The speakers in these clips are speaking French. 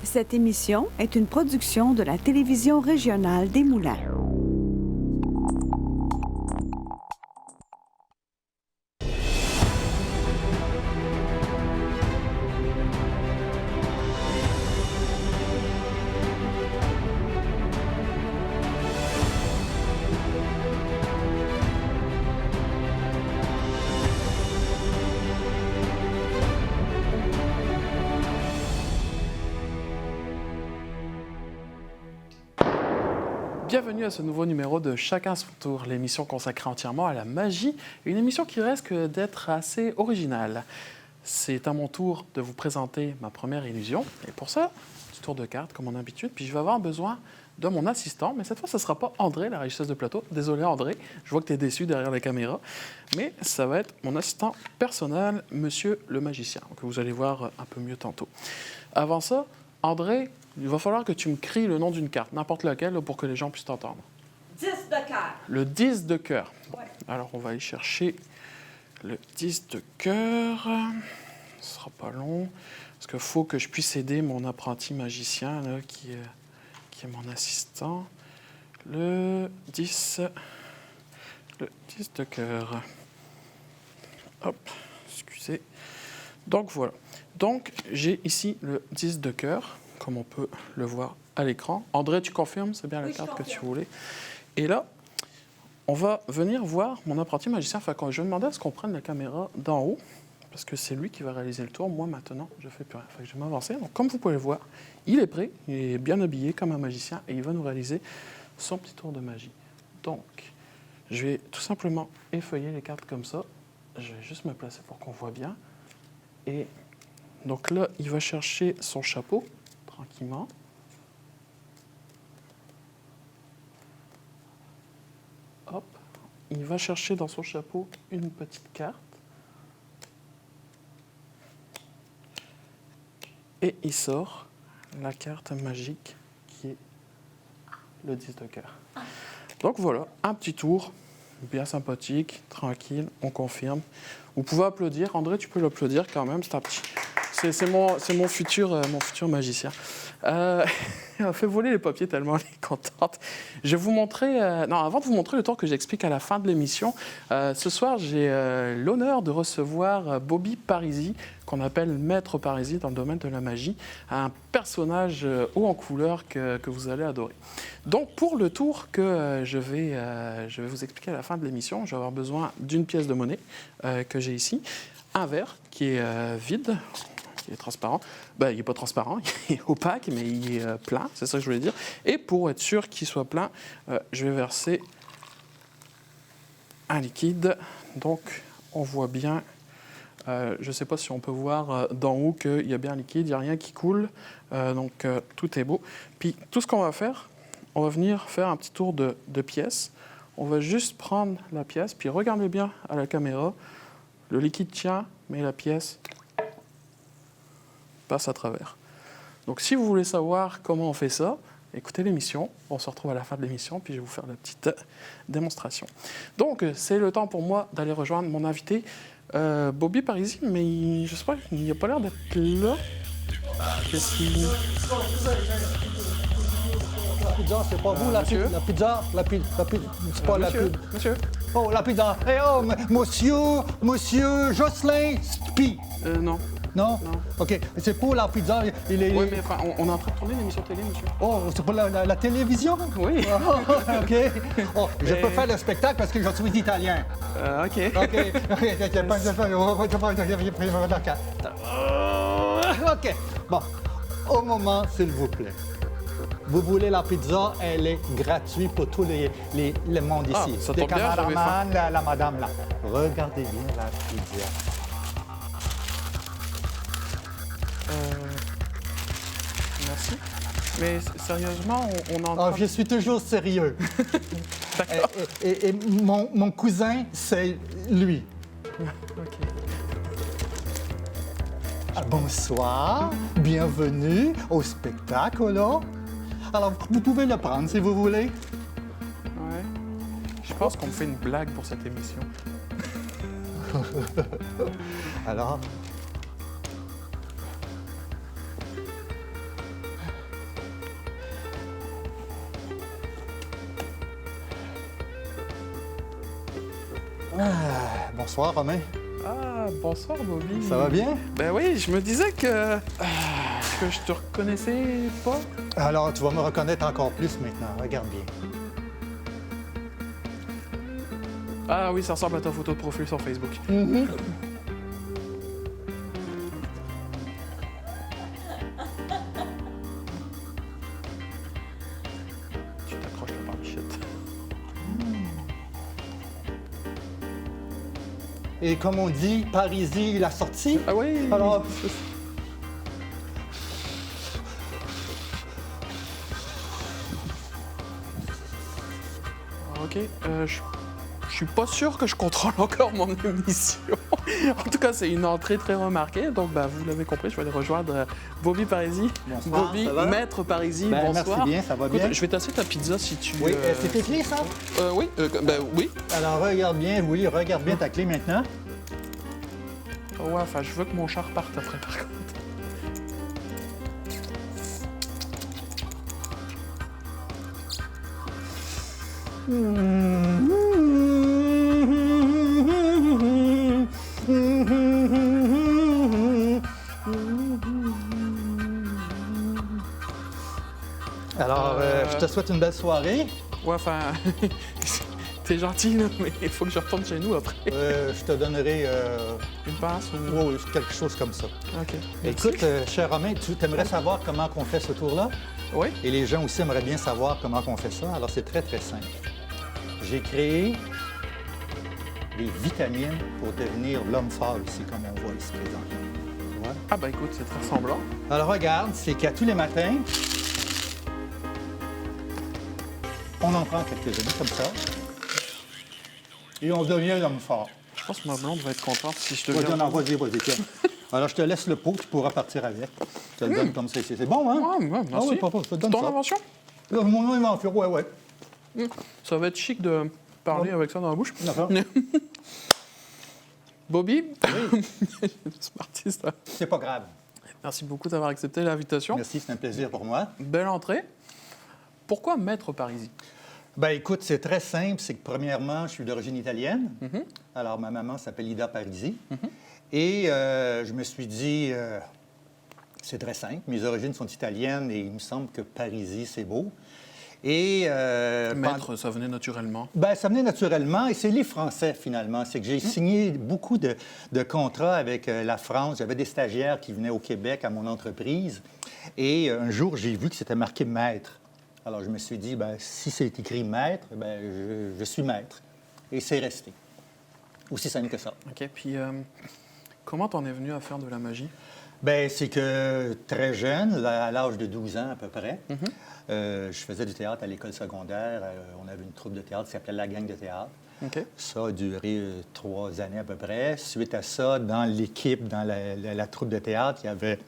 Cette émission est une production de la télévision régionale des Moulins. Bienvenue à ce nouveau numéro de Chacun son tour, l'émission consacrée entièrement à la magie, une émission qui risque d'être assez originale. C'est à mon tour de vous présenter ma première illusion, et pour ça, petit tour de carte comme mon habitude, puis je vais avoir besoin de mon assistant, mais cette fois, ce ne sera pas André, la régisseuse de plateau. Désolé André, je vois que tu es déçu derrière la caméra, mais ça va être mon assistant personnel, Monsieur le magicien, que vous allez voir un peu mieux tantôt. Avant ça, André, il va falloir que tu me cries le nom d'une carte, n'importe laquelle, là, pour que les gens puissent t'entendre. 10 de cœur. Le 10 de cœur. Bon, Ouais. alors, on va aller chercher le 10 de cœur. Ce sera pas long, parce qu'il faut que je puisse aider mon apprenti magicien, là, qui est mon assistant. Le 10 de cœur. Hop, excusez. Donc, voilà. Donc, j'ai ici le 10 de cœur, comme on peut le voir à l'écran. André, tu confirmes? C'est bien la Oui, je carte que tu confirme. voulais. Et là, on va venir voir mon apprenti magicien. Enfin, quand je vais demander à ce qu'on prenne la caméra d'en haut, parce que c'est lui qui va réaliser le tour. Moi, maintenant, je ne fais plus rien. Fait que je vais m'avancer. Donc, comme vous pouvez le voir, il est prêt, il est bien habillé comme un magicien et il va nous réaliser son petit tour de magie. Donc, je vais tout simplement effeuiller les cartes comme ça. Je vais juste me placer pour qu'on voit bien. Et donc là, il va chercher son chapeau, tranquillement. Hop. Il va chercher dans son chapeau une petite carte. Et il sort la carte magique qui est le 10 de cœur. Donc voilà, un petit tour bien sympathique, tranquille, on confirme. Vous pouvez applaudir. André, tu peux l'applaudir quand même. C'est mon futur magicien. Elle a fait voler les papiers tellement elle est contente. Je vais vous montrer... avant de vous montrer le tour que j'explique à la fin de l'émission, ce soir, j'ai l'honneur de recevoir Bobby Parisi, qu'on appelle Maître Parisi dans le domaine de la magie, un personnage haut en couleur que vous allez adorer. Donc, pour le tour que je vais vous expliquer à la fin de l'émission, je vais avoir besoin d'une pièce de monnaie que j'ai ici, un verre qui est vide, qui est transparent. Ben, il n'est pas transparent, il est opaque, mais il est plein, c'est ça que je voulais dire. Et pour être sûr qu'il soit plein, je vais verser un liquide. Donc, on voit bien, je ne sais pas si on peut voir d'en haut qu'il y a bien un liquide, il n'y a rien qui coule, donc tout est beau. Puis, tout ce qu'on va faire, on va venir faire un petit tour de pièce. On va juste prendre la pièce, puis regardez bien à la caméra. Le liquide tient, mais la pièce passe à travers. Donc, si vous voulez savoir comment on fait ça, écoutez l'émission. On se retrouve à la fin de l'émission, puis je vais vous faire la petite démonstration. Donc, c'est le temps pour moi d'aller rejoindre mon invité, Bobby Parisi, mais je sais pas, il n'a pas l'air d'être là. Qu'est-ce qu'il... La pizza, c'est pas vous, la monsieur? pizza? La pizza, c'est pas la pizza. Monsieur? Oh, la pizza. Eh oh, monsieur Jocelyn Spi. Non. Non? Non. OK, c'est pour la pizza. Il est... Oui, mais enfin, on est en train de tourner une émission télé, monsieur. Oh, c'est pour la télévision? Oui. Oh, OK. Oh, je peux faire le spectacle parce que je suis italien. OK. OK. Bon, au moment, s'il vous plaît. Vous voulez la pizza, elle est gratuite pour tous les mondes ici. Ah, ça les tombe bien, j'avais caméramans, la madame là. Regardez bien la pizza. Merci. Mais sérieusement, on est en Ah, train... je suis toujours sérieux. D'accord. Et mon cousin, c'est lui. OK. Ah, bonsoir, bienvenue au spectacle, là. Alors, vous pouvez le prendre si vous voulez. Ouais. Je pense qu'on me fait une blague pour cette émission. Alors, Bonsoir, Romain. Ah, bonsoir, Bobby. Ça va bien? Ben oui, je me disais que je te reconnaissais pas. Alors, tu vas me reconnaître encore plus maintenant. Regarde bien. Ah oui, ça ressemble à ta photo de profil sur Facebook. Tu t'accroches là par le shit. Et comme on dit, Parisie, la sortie. Ah oui. Alors, Ok, je suis pas sûr que je contrôle encore mon émission. En tout cas, c'est une entrée très remarquée. Donc, vous l'avez compris, je vais aller rejoindre Bobby Parisi. Bonsoir, Bobby, ça va? Maître Parisi, ben, bonsoir. merci bien, ça va Écoute, bien. je vais tasser ta pizza si tu... Oui, c'est tes clés, ça? Oui, oui. Alors, regarde bien, oui, regarde bien ta clé maintenant. Ouais, enfin, je veux que mon char parte après, par contre. Alors, je te souhaite une belle soirée. Ouais, enfin... T'es gentil, là, mais il faut que je retourne chez nous après. Je te donnerai Une passe ou... oui, quelque chose comme ça. OK. Écoute, cher Romain, tu aimerais savoir comment on fait ce tour-là? Oui? Et les gens aussi aimeraient bien savoir comment on fait ça. Alors, c'est très, très simple. J'ai créé des vitamines pour devenir l'homme fort ici, comme on voit ici présentement. Ouais. Ah ben écoute, c'est très semblant. Alors, regarde, c'est qu'à tous les matins, on en prend quelques-unes comme ça. Et on devient l'homme fort. Je pense que ma blonde va être contente si je te Vas-y, viens. vas-y, tiens. Alors, je te laisse le pot, tu pourras partir avec. Je te le donne comme ça ici. C'est bon, hein? Ouais, merci. Ah oui, papa, je te donne Ton ça. invention? Là, mon nom, invention, ouais. Ça va être chic de parler avec ça dans la bouche. D'accord. Bobby, smartiste. C'est pas grave. Merci beaucoup d'avoir accepté l'invitation. Merci, c'est un plaisir pour moi. Belle entrée. Pourquoi Maître Parisi? Ben écoute, c'est très simple. C'est que premièrement, je suis d'origine italienne. Alors, ma maman s'appelle Ida Parisi. Et je me suis dit, c'est très simple. Mes origines sont italiennes et il me semble que Parisi, c'est beau. Et Maître, ça venait naturellement. ben, ça venait naturellement et c'est les Français, finalement. C'est que j'ai signé beaucoup de contrats avec la France. J'avais des stagiaires qui venaient au Québec à mon entreprise. Et un jour, j'ai vu que c'était marqué maître. Alors, je me suis dit, ben, si c'est écrit maître, ben, je suis maître. Et c'est resté. Aussi simple que ça. OK, puis comment t'en es venu à faire de la magie? Bien, c'est que très jeune, à l'âge de 12 ans à peu près, je faisais du théâtre à l'école secondaire. On avait une troupe de théâtre qui s'appelait La Gang de théâtre. OK. Ça a duré 3 années à peu près. Suite à ça, dans l'équipe, dans la troupe de théâtre, il y avait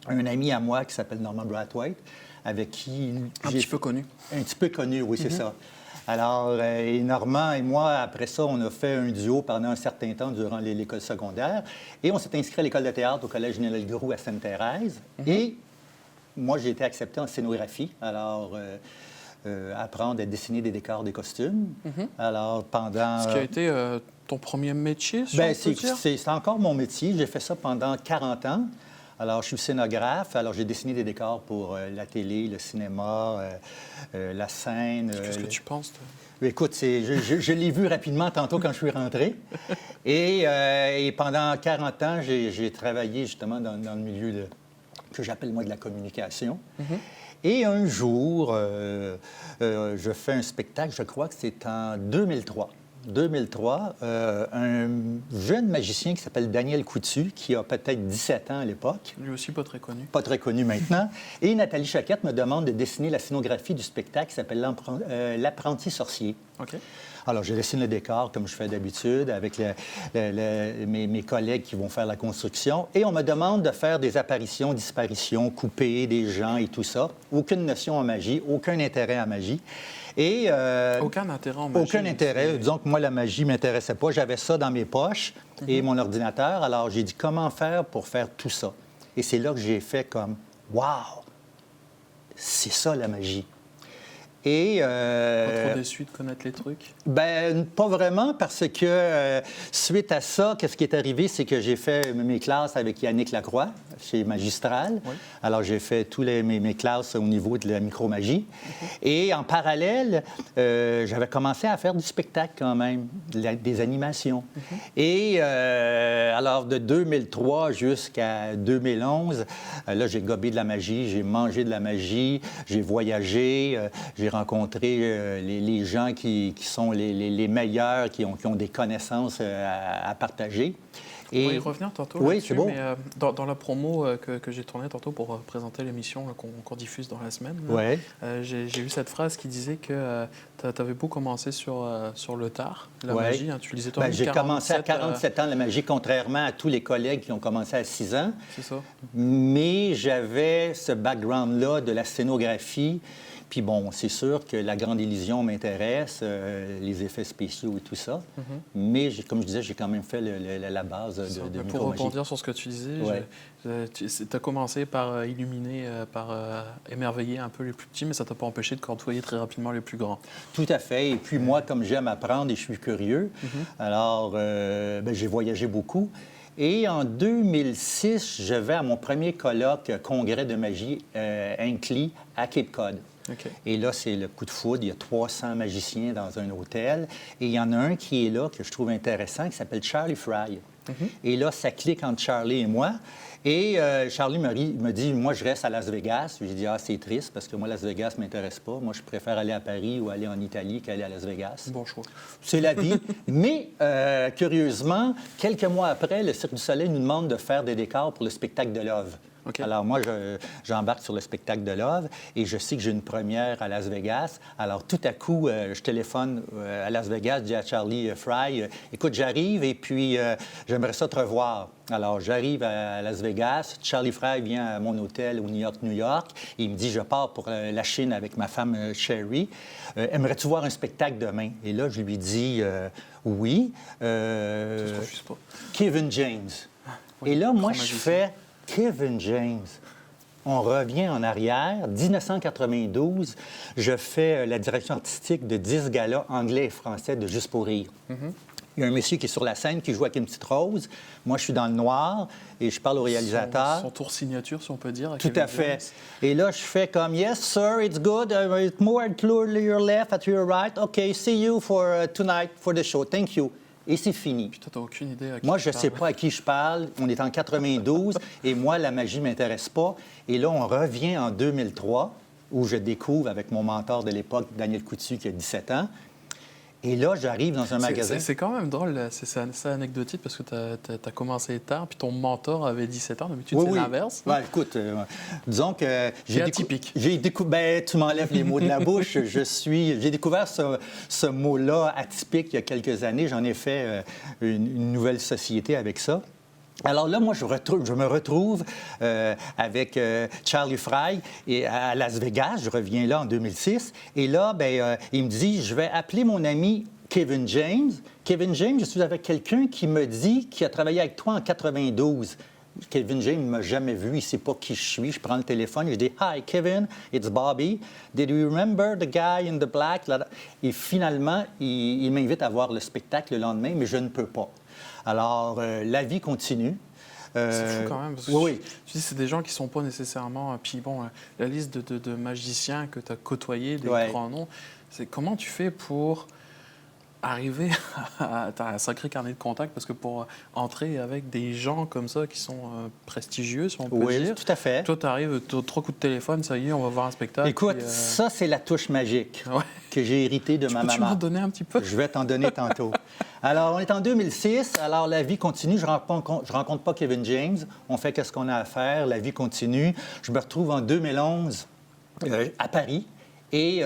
un ami à moi qui s'appelle Norman Brathwaite, avec qui... Un petit peu connu. Un petit peu connu, oui, c'est ça. Alors, et Normand et moi, après ça, on a fait un duo pendant un certain temps durant l'école secondaire. Et on s'est inscrit à l'école de théâtre au Collège Général-Groux à Sainte-Thérèse. Et moi, j'ai été accepté en scénographie. Alors, apprendre à dessiner des décors, des costumes. Alors, pendant... Ce qui a été ton premier métier, si Bien, on peut dire? c'est encore mon métier. J'ai fait ça pendant 40 ans. Alors, je suis scénographe. Alors, j'ai dessiné des décors pour la télé, le cinéma, la scène. Qu'est-ce que tu penses, toi? Écoute, je l'ai vu rapidement tantôt quand je suis rentré. Et pendant 40 ans, j'ai travaillé justement dans le milieu que j'appelle, moi, de la communication. Et un jour, je fais un spectacle, je crois que c'est en 2003. Un jeune magicien qui s'appelle Daniel Coutu, qui a peut-être 17 ans à l'époque. Lui aussi pas très connu. Pas très connu maintenant. Et Nathalie Choquette me demande de dessiner la scénographie du spectacle qui s'appelle L'apprenti sorcier. OK. Alors, je dessine le décor comme je fais d'habitude avec mes collègues qui vont faire la construction. Et on me demande de faire des apparitions, disparitions, couper des gens et tout ça. Aucune notion en magie, aucun intérêt en magie. Et, aucun intérêt en magie. Aucun intérêt. Disons que moi, la magie ne m'intéressait pas. J'avais ça dans mes poches et mon ordinateur. Alors, j'ai dit comment faire pour faire tout ça. Et c'est là que j'ai fait comme « Wow! C'est ça, la magie! » Et, Pas trop déçu de connaître les trucs? Ben, pas vraiment, parce que suite à ça, qu'est-ce qui est arrivé, c'est que j'ai fait mes classes avec Yannick Lacroix, chez Magistral. Oui. Alors, j'ai fait toutes mes classes au niveau de la micromagie. Et en parallèle, j'avais commencé à faire du spectacle quand même, des animations. Et alors, de 2003 jusqu'à 2011, là, j'ai gobé de la magie, j'ai mangé de la magie, j'ai voyagé, j'ai rencontré les gens qui sont les meilleurs, qui ont des connaissances à partager. On va y revenir tantôt. Oui, c'est bon. Mais dans la promo que j'ai tournée tantôt pour présenter l'émission qu'on diffuse dans la semaine, j'ai eu cette phrase qui disait que tu avais beau commencer sur le tard, la magie. Hein, tu lisais toi J'ai commencé à 47 ans la magie, contrairement à tous les collègues qui ont commencé à 6 ans. C'est ça. Mais j'avais ce background-là de la scénographie. Puis bon, c'est sûr que la grande illusion m'intéresse, les effets spéciaux et tout ça. Mais comme je disais, j'ai quand même fait la base de micromagie. Pour rebondir sur ce que tu disais, tu as commencé par illuminer, par émerveiller un peu les plus petits, mais ça ne t'a pas empêché de cordoyer très rapidement les plus grands. Tout à fait. Et puis moi, comme j'aime apprendre et je suis curieux, alors j'ai voyagé beaucoup. Et en 2006, je vais à mon premier colloque congrès de magie Hinckley à Cape Cod. Okay. Et là, c'est le coup de foudre. Il y a 300 magiciens dans un hôtel. Et il y en a un qui est là, que je trouve intéressant, qui s'appelle Charlie Fry. Et là, ça clique entre Charlie et moi. Et Charlie me dit, moi, je reste à Las Vegas. J'ai dit, c'est triste, parce que moi, Las Vegas ne m'intéresse pas. Moi, je préfère aller à Paris ou aller en Italie qu'aller à Las Vegas. Bon choix. C'est la vie. Mais, curieusement, quelques mois après, le Cirque du Soleil nous demande de faire des décors pour le spectacle de Love. Okay. Alors, moi, j'embarque sur le spectacle de Love et je sais que j'ai une première à Las Vegas. Alors, tout à coup, je téléphone à Las Vegas, je dis à Charlie Fry, écoute, j'arrive et puis j'aimerais ça te revoir. Alors, j'arrive à Las Vegas. Charlie Fry vient à mon hôtel au New York. Et il me dit, je pars pour la Chine avec ma femme Sherry. Aimerais-tu voir un spectacle demain? Et là, je lui dis, oui. Kevin James. Oui, et là, moi, je fais... Kevin James. On revient en arrière. 1992, je fais la direction artistique de 10 galas anglais et français de Juste pour rire. Il y a un monsieur qui est sur la scène, qui joue avec une petite rose. Moi, je suis dans le noir et je parle au réalisateur. Son tour signature, si on peut dire. Tout à fait. Et là, je fais comme, yes, sir, it's good. It's more to your left, at your right. OK, see you for tonight for the show. Thank you. Et c'est fini. Puis toi, tu n'as aucune idée à qui moi, je ne sais pas à qui je parle. On est en 92 et moi, la magie ne m'intéresse pas. Et là, on revient en 2003 où je découvre avec mon mentor de l'époque, Daniel Coutu, qui a 17 ans. Et là, j'arrive dans un magasin. C'est quand même drôle, c'est anecdotique parce que tu as commencé tard, puis ton mentor avait 17 ans. D'habitude, c'est l'inverse. Oui, écoute, disons que j'ai atypique. Ben, tu m'enlèves les mots de la bouche. J'ai découvert ce mot-là atypique il y a quelques années. J'en ai fait une nouvelle société avec ça. Alors là, moi, je me retrouve avec Charlie Fry et à Las Vegas. Je reviens là en 2006. Et là, il me dit, je vais appeler mon ami Kevin James. Kevin James, je suis avec quelqu'un qui me dit qu'il a travaillé avec toi en 92. Kevin James ne m'a jamais vu, il ne sait pas qui je suis. Je prends le téléphone et je dis « Hi, Kevin, it's Bobby. Did you remember the guy in the black? » Et finalement, il m'invite à voir le spectacle le lendemain, mais je ne peux pas. Alors, la vie continue. C'est fou quand même. Parce que oui. Tu dis, c'est des gens qui ne sont pas nécessairement... Puis bon, la liste de magiciens que tu as côtoyés, des grands noms, c'est comment tu fais pour arriver à... Tu as un sacré carnet de contacts parce que pour entrer avec des gens comme ça qui sont prestigieux, si on peut dire... Oui, tout à fait. Toi, tu arrives, tu as 3 coups de téléphone, ça y est, on va voir un spectacle. Écoute, ça, c'est la touche magique que j'ai héritée de ma maman. Tu m'en donner un petit peu? Je vais t'en donner tantôt. Alors, on est en 2006. Alors, la vie continue. Je rencontre pas Kevin James. On fait qu'est-ce qu'on a à faire. La vie continue. Je me retrouve en 2011 à Paris. Et,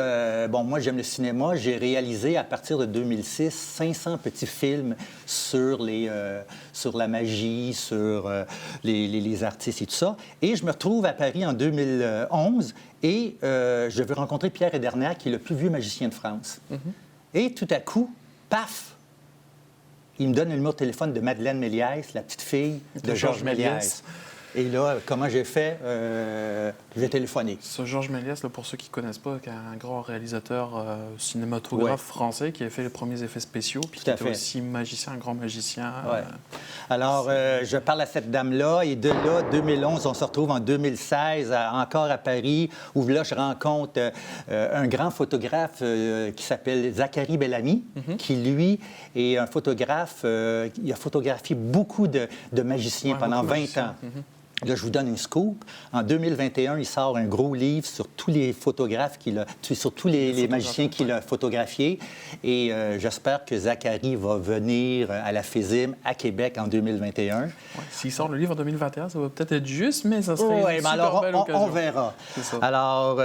moi, j'aime le cinéma. J'ai réalisé, à partir de 2006, 500 petits films sur la magie, sur les artistes et tout ça. Et je me retrouve à Paris en 2011 et je vais rencontrer Pierre Edernac, qui est le plus vieux magicien de France. Et tout à coup, paf! Il me donne le numéro de téléphone de Madeleine Méliès, la petite fille de Georges Méliès. Et là, comment j'ai fait? J'ai téléphoné. Ce Georges Méliès, là, pour ceux qui ne connaissent pas, qui est un grand réalisateur cinématographe français qui a fait les premiers effets spéciaux, puis qui était aussi magicien, un grand magicien. Ouais. Alors, je parle à cette dame-là, et de là, 2011, on se retrouve en 2016, encore à Paris, où là, je rencontre un grand photographe qui s'appelle Zachary Bellamy, qui, lui, est un photographe, il a photographié beaucoup de magiciens pendant 20 ans. Là, je vous donne une scoop. En 2021, il sort un gros livre sur tous les photographes sur tous les magiciens qu'il a photographiés. Et j'espère que Zachary va venir à la FISIM à Québec en 2021. Ouais, s'il sort le livre en 2021, ça va peut-être être juste, mais ça serait une super belle occasion. On verra. Alors,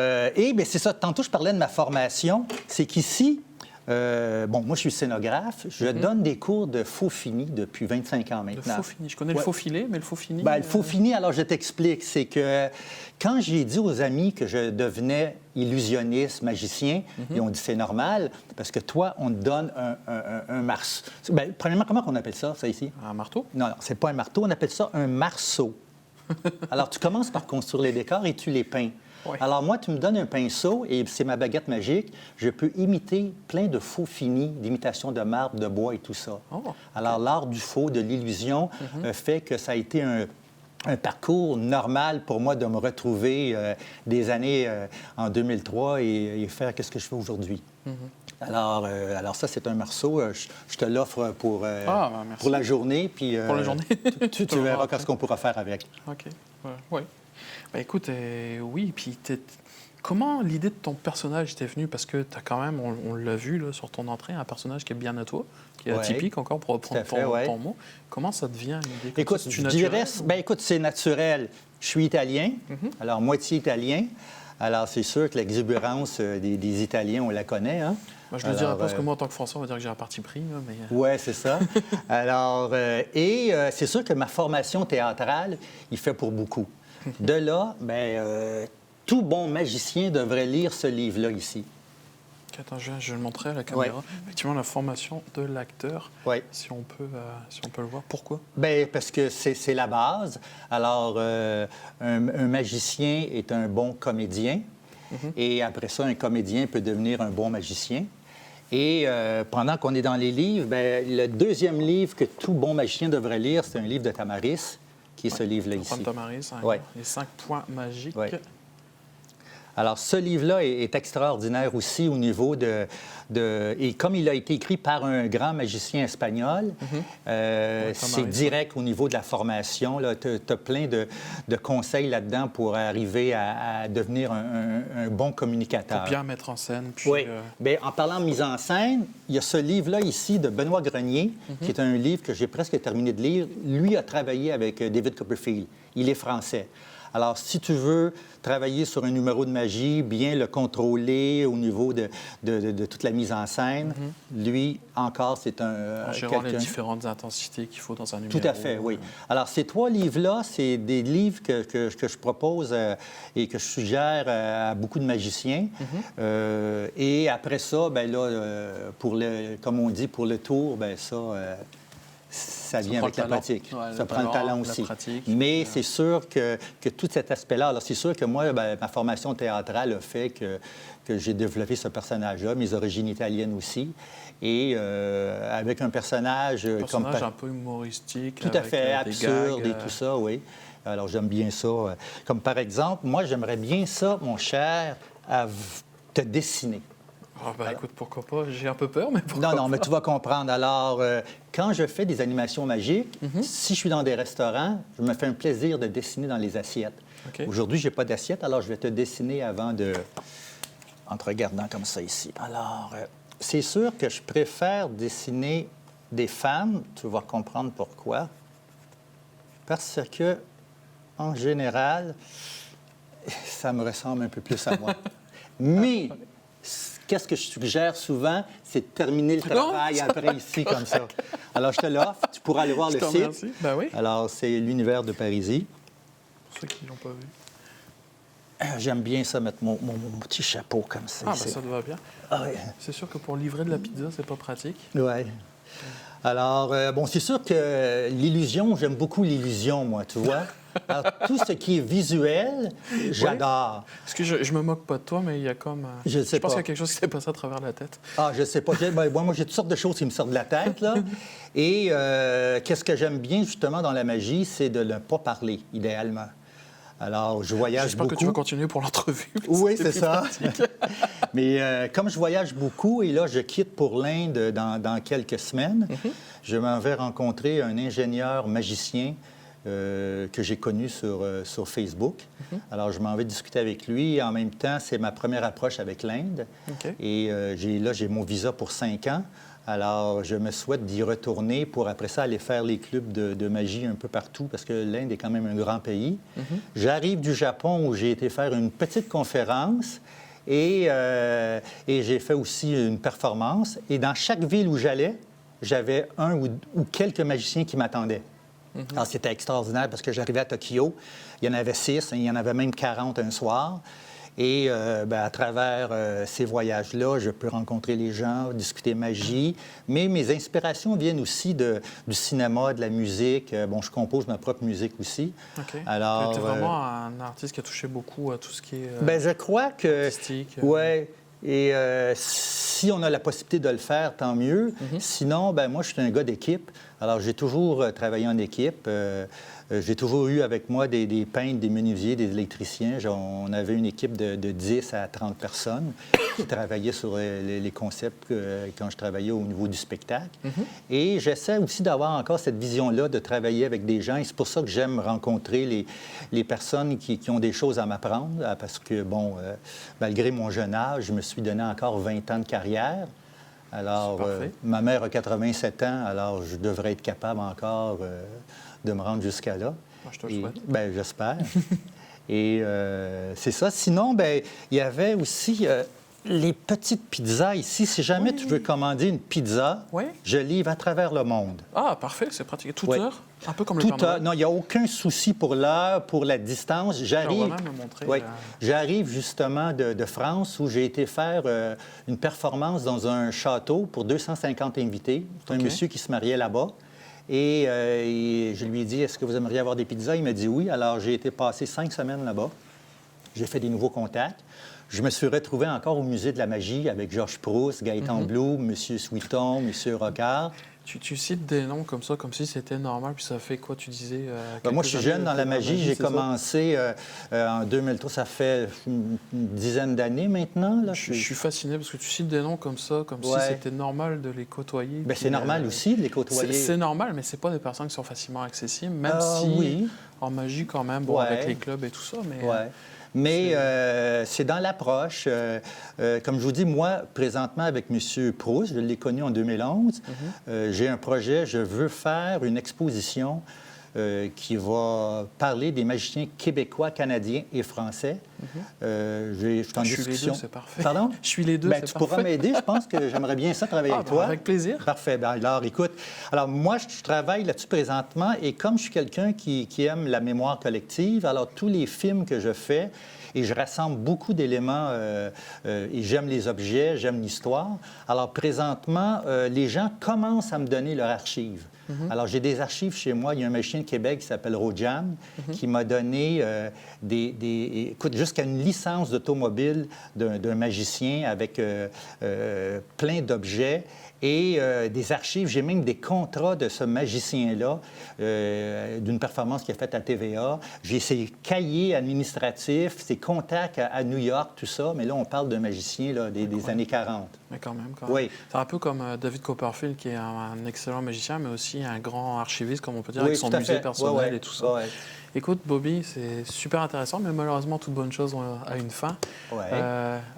c'est ça. Tantôt, je parlais de ma formation. C'est qu'ici, moi, je suis scénographe. Je donne des cours de faux fini depuis 25 ans maintenant. Le faux fini. Je connais le faux filet, mais le faux fini... Le faux fini, alors je t'explique. C'est que quand j'ai dit aux amis que je devenais illusionniste, magicien, ils ont dit c'est normal, parce que toi, on te donne un marceau. Premièrement, comment on appelle ça ici? Un marteau? Non, c'est pas un marteau. On appelle ça un marceau. Alors, tu commences par construire les décors et tu les peins. Oui. Alors, moi, tu me donnes un pinceau et c'est ma baguette magique. Je peux imiter plein de faux finis, d'imitation de marbre, de bois et tout ça. Oh, okay. Alors, l'art du faux, de l'illusion, fait que ça a été un parcours normal pour moi de me retrouver des années en 2003 et faire ce que je fais aujourd'hui. Alors, ça, c'est un marceau. Je te l'offre pour la journée. Puis, pour la journée? tu verras ce qu'on pourra faire avec. OK. Oui. Écoute, oui, puis comment l'idée de ton personnage t'est venue? Parce que tu as quand même, on l'a vu là, sur ton entrée, un personnage qui est bien à toi, qui est atypique encore pour reprendre ton mot. Comment ça devient une idée? Écoute, je dirais, c'est naturel. Je suis italien, alors moitié italien. Alors, c'est sûr que l'exubérance des Italiens, on la connaît, hein? Je ne le dirais pas parce que moi, en tant que Français, on va dire que j'ai un parti pris. Mais... Oui, c'est ça. Alors, c'est sûr que ma formation théâtrale, il fait pour beaucoup. De là, tout bon magicien devrait lire ce livre-là ici. Attends, je vais le montrer à la caméra. Ouais. Effectivement, la formation de l'acteur, si on peut le voir. Pourquoi? Parce que c'est la base. Alors, un magicien est un bon comédien. Et après ça, un comédien peut devenir un bon magicien. Et pendant qu'on est dans les livres, le deuxième livre que tout bon magicien devrait lire, c'est un livre de Tamaris, qui est ce livre-là ici. Tamaris, les 5 points magiques. Ouais. Alors, ce livre-là est extraordinaire aussi au niveau et comme il a été écrit par un grand magicien espagnol, c'est direct au niveau de la formation. Tu as plein de conseils là-dedans pour arriver à devenir un bon communicateur. Pour bien mettre en scène. Puis, oui. En parlant de mise en scène, il y a ce livre-là ici de Benoît Grenier, qui est un livre que j'ai presque terminé de lire. Lui a travaillé avec David Copperfield. Il est français. Alors, si tu veux travailler sur un numéro de magie, bien le contrôler au niveau de toute la mise en scène, lui, encore, c'est en gérant les différentes intensités qu'il faut dans un numéro. Tout à fait, oui. Alors, ces 3 livres-là, c'est des livres que je propose et que je suggère à beaucoup de magiciens. Et après ça, comme on dit, pour le tour, ça vient avec la pratique. Ouais, ça prend le talent aussi. Mais c'est sûr que tout cet aspect-là... Alors, c'est sûr que moi, ma formation théâtrale a fait que j'ai développé ce personnage-là, mes origines italiennes aussi. Et avec un personnage... un peu humoristique. Tout à fait, absurde et tout ça, oui. Alors, j'aime bien ça. Comme par exemple, moi, j'aimerais bien ça, mon cher, à te dessiner. Écoute, pourquoi pas? J'ai un peu peur, mais pourquoi pas? Non, mais tu vas comprendre. Alors, quand je fais des animations magiques, si je suis dans des restaurants, je me fais un plaisir de dessiner dans les assiettes. Okay. Aujourd'hui, je n'ai pas d'assiette, alors je vais te dessiner en te regardant comme ça ici. Alors, c'est sûr que je préfère dessiner des femmes. Tu vas comprendre pourquoi. Parce que, en général, ça me ressemble un peu plus à moi. Mais... Qu'est-ce que je suggère souvent, c'est de terminer le travail après ici, comme ça. Alors, je te l'offre. Tu pourras aller voir le site. Remercie. Ben oui. Alors, c'est l'univers de Parisis. Pour ceux qui ne l'ont pas vu. J'aime bien ça, mettre mon petit chapeau comme ça. Ça te va bien. Ah, oui. C'est sûr que pour livrer de la pizza, c'est pas pratique. Oui. Alors, bon, c'est sûr que l'illusion, j'aime beaucoup l'illusion, moi, tu vois. Alors, tout ce qui est visuel, j'adore. Parce que je me moque pas de toi, mais il y a comme... Je pense pas. qu'il y a quelque chose qui s'est passé à travers la tête. Ah, je sais pas. Moi, j'ai toutes sortes de choses qui me sortent de la tête, là. Et qu'est-ce que j'aime bien, justement, dans la magie, c'est de ne pas parler, idéalement. Alors, je voyage J'espère beaucoup. que tu vas continuer pour l'entrevue. Oui, c'est ça. Mais comme je voyage beaucoup, et là, je quitte pour l'Inde dans quelques semaines, je m'en vais rencontrer un ingénieur magicien que j'ai connu sur Facebook. Alors, je m'en vais discuter avec lui. Et en même temps, c'est ma première approche avec l'Inde. OK. Et j'ai mon visa pour 5 ans. Alors, je me souhaite d'y retourner pour, après ça, aller faire les clubs de magie un peu partout, parce que l'Inde est quand même un grand pays. J'arrive du Japon, où j'ai été faire une petite conférence, et j'ai fait aussi une performance. Et dans chaque ville où j'allais, j'avais un ou quelques magiciens qui m'attendaient. Alors, c'était extraordinaire, parce que j'arrivais à Tokyo, il y en avait 6, il y en avait même 40 un soir. Et à travers ces voyages-là, je peux rencontrer les gens, discuter magie. Mais mes inspirations viennent aussi du cinéma, de la musique. Bon, je compose ma propre musique aussi. OK. Alors, tu es vraiment un artiste qui a touché beaucoup à tout ce qui est je crois que... artistique. Oui. Et si on a la possibilité de le faire, tant mieux. Sinon, moi, je suis un gars d'équipe. Alors, j'ai toujours travaillé en équipe. J'ai toujours eu avec moi des peintres, des menuisiers, des électriciens. On avait une équipe de 10 à 30 personnes qui travaillaient sur les concepts quand je travaillais au niveau du spectacle. Et j'essaie aussi d'avoir encore cette vision-là de travailler avec des gens. Et c'est pour ça que j'aime rencontrer les personnes qui ont des choses à m'apprendre. Parce que, bon, malgré mon jeune âge, je me suis donné encore 20 ans de carrière. Alors, ma mère a 87 ans, alors je devrais être capable encore de me rendre jusqu'à là. Moi, je te le souhaite. J'espère. Et c'est ça. Sinon, il y avait aussi les petites pizzas ici. Si jamais tu veux commander une pizza, je livre à travers le monde. Ah, parfait, c'est pratique. Toute heure? Un peu comme le Père Noël. Non, il n'y a aucun souci pour l'heure, pour la distance. J'arrive justement de France, où j'ai été faire une performance dans un château pour 250 invités. C'est un monsieur qui se mariait là-bas. Et je lui ai dit, est-ce que vous aimeriez avoir des pizzas? Il m'a dit oui. Alors, j'ai été passer 5 semaines là-bas. J'ai fait des nouveaux contacts. Je me suis retrouvé encore au Musée de la magie avec Georges Proust, Gaëtan Bloom, M. Sweeton, M. Rocard. Tu cites des noms comme ça, comme si c'était normal, puis ça fait quoi, tu disais? Moi, je suis jeune dans la magie. J'ai commencé en 2003. Ça fait une dizaine d'années maintenant. Là. Je suis fasciné parce que tu cites des noms comme ça, comme si c'était normal de les côtoyer. C'est normal aussi de les côtoyer. C'est normal, mais c'est pas des personnes qui sont facilement accessibles, même si en magie quand même, avec les clubs et tout ça. Mais c'est dans l'approche. Comme je vous dis, moi, présentement, avec M. Proust, je l'ai connu en 2011, j'ai un projet, je veux faire une exposition qui va parler des magiciens québécois, canadiens et français. Je suis en discussion. Les deux, c'est parfait. Pardon? Je suis les deux, c'est tu pourras m'aider. Je pense que j'aimerais bien ça travailler avec toi. Avec plaisir. Parfait. Alors, écoute, moi, je travaille là-dessus présentement et comme je suis quelqu'un qui aime la mémoire collective, alors tous les films que je fais, et je rassemble beaucoup d'éléments et j'aime les objets, j'aime l'histoire. Alors, présentement, les gens commencent à me donner leurs archives. Alors, j'ai des archives chez moi. Il y a un magicien de Québec qui s'appelle Rojan, qui m'a donné écoute, jusqu'à une licence d'automobile d'un magicien avec plein d'objets et des archives. J'ai même des contrats de ce magicien-là, d'une performance qu'il a faite à TVA. J'ai ses cahiers administratifs, ses contacts à New York, tout ça. Mais là, on parle d'un magicien là, des années 40. Mais quand même. Oui. C'est un peu comme David Copperfield, qui est un excellent magicien, mais aussi un grand archiviste, comme on peut dire, avec son musée personnel et tout ça. Écoute, Bobby, c'est super intéressant, mais malheureusement, toute bonne chose a une fin.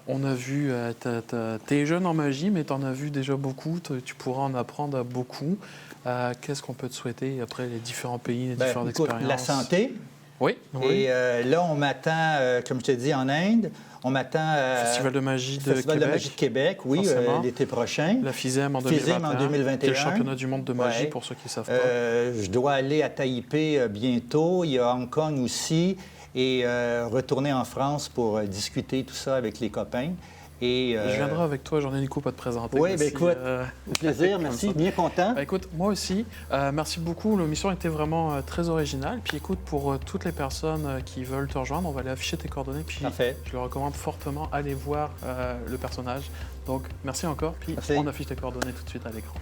On a vu, t'es jeune en magie, mais t'en as vu déjà beaucoup. Tu pourras en apprendre beaucoup. Qu'est-ce qu'on peut te souhaiter après les différents pays, les différentes expériences? La santé. Oui. Et là, on m'attend, comme je te dis, en Inde. On m'attend... Festival de magie de Festival Québec. de magie de Québec, oui, l'été prochain. La FISEM en 2021. C'est le championnat du monde de magie, pour ceux qui ne savent pas. Je dois aller à Taipei bientôt. Il y a Hong Kong aussi. Et retourner en France pour discuter tout ça avec les copains. Et, Je viendrai avec toi, j'en ai Nico, pas te présenter. Oui, bien écoute, au plaisir, comme merci, ça. bien content. Écoute, moi aussi, merci beaucoup. L'émission était vraiment très originale. Puis écoute, pour toutes les personnes qui veulent te rejoindre, on va aller afficher tes coordonnées. Puis Parfait. je le recommande fortement, allez voir le personnage. Donc, merci encore. Puis Merci. on affiche tes coordonnées tout de suite à l'écran.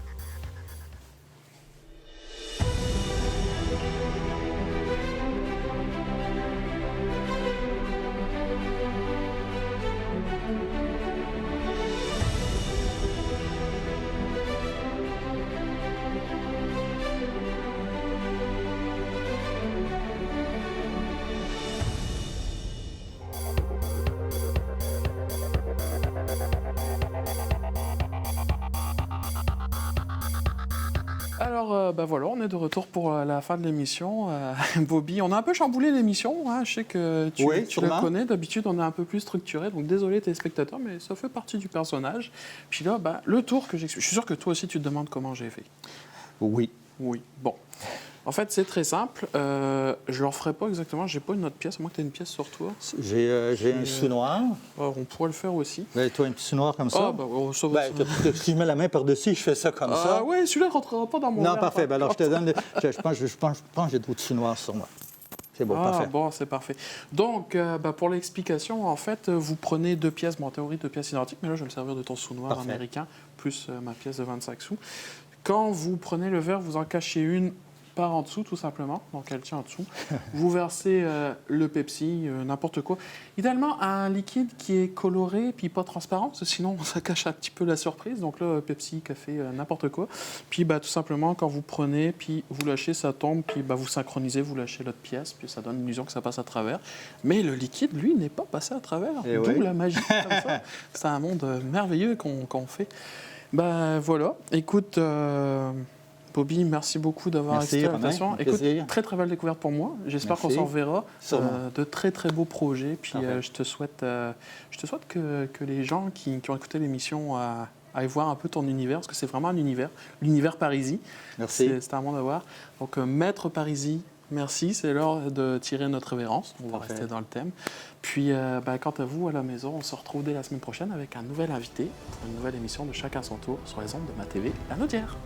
Alors, voilà, on est de retour pour la fin de l'émission. Bobby, on a un peu chamboulé l'émission. Hein. Je sais que tu le connais. D'habitude, on est un peu plus structuré. Donc, désolé téléspectateurs, mais ça fait partie du personnage. Puis là, le tour que j'explique. Je suis sûr que toi aussi, tu te demandes comment j'ai fait. Oui. Oui. Bon. En fait, c'est très simple. Je leur ferai pas exactement. J'ai pas une autre pièce. Moi, que tu as une pièce sur toi. J'ai un sous-noir. On pourrait le faire aussi. Ben, toi, un petit sous-noir comme ça? Ça va. Si je mets la main par-dessus, je fais ça comme ça. Ah oui, celui-là ne rentrera pas dans mon Non, verre, parfait. Ben, alors, je te donne... je pense que j'ai d'autres sous-noirs sur moi. C'est bon, parfait. Bon, c'est parfait. Donc, pour l'explication, en fait, vous prenez 2 pièces, en théorie 2 pièces identiques, mais là, je vais me servir de ton sous-noir américain, plus ma pièce de 25 sous. Quand vous prenez le verre, vous en cachez une par en dessous, tout simplement. Donc, elle tient en dessous. Vous versez le Pepsi, n'importe quoi. Idéalement, un liquide qui est coloré puis pas transparent, parce que sinon, ça cache un petit peu la surprise. Donc là, Pepsi, café, n'importe quoi. Puis, tout simplement, quand vous prenez, puis vous lâchez, ça tombe, puis vous synchronisez, vous lâchez l'autre pièce, puis ça donne l'illusion que ça passe à travers. Mais le liquide, lui, n'est pas passé à travers. D'où la magie comme ça. C'est un monde merveilleux qu'on fait. Voilà. Écoute... Bobby, merci beaucoup d'avoir accepté l'invitation. Écoute, très très belle découverte pour moi. J'espère qu'on s'en reverra. De très très beaux projets. Puis je te souhaite que les gens qui ont écouté l'émission aillent voir un peu ton univers, parce que c'est vraiment un univers, l'univers Parisis. Merci. C'est un monde à voir. Donc Maître Parisis, merci. C'est l'heure de tirer notre révérence. On va rester dans le thème. Puis quant à vous à la maison, on se retrouve dès la semaine prochaine avec un nouvel invité pour une nouvelle émission de Chacun son tour sur les ondes de ma TV La Naudière.